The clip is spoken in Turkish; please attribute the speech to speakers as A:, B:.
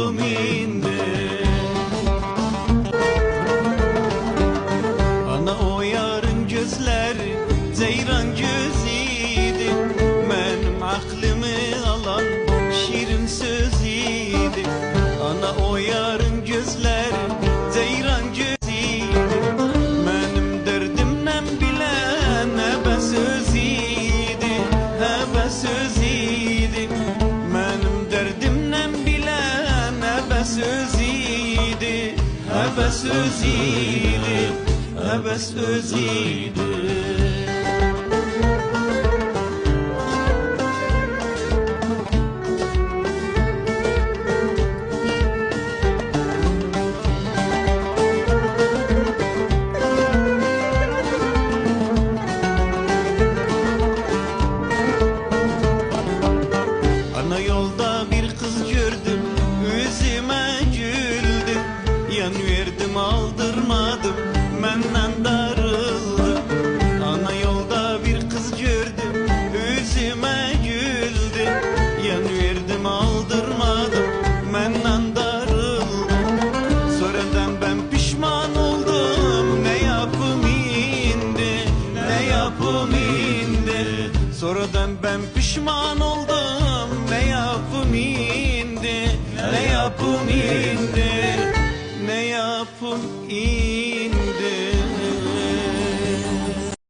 A: yapım indi. Ana o yarın gözleri ceyran gözüydü, benim aklımı alan şirin sözüydü. Ana o yarın gözleri ceyran gözüydü, benim derdimden bilen hebe sözüydü, hebe sözüydü. Benim derdimden bilen hebe sözüydü, hebe sözüydü, hebe sözüydü. Ana yolda bir kız gördüm, yüzüme güldü. Yan verdim aldırmadım, benden darıldı. Ana yolda bir kız gördüm, yüzüme güldü. Yan verdim aldırmadım, benden darıldı. Sonradan ben pişman oldum, ne yapım indi, ne yapım indi. Sonradan ben pişman oldum, ne yapım indi, ne yapım indi, ne yapım indi.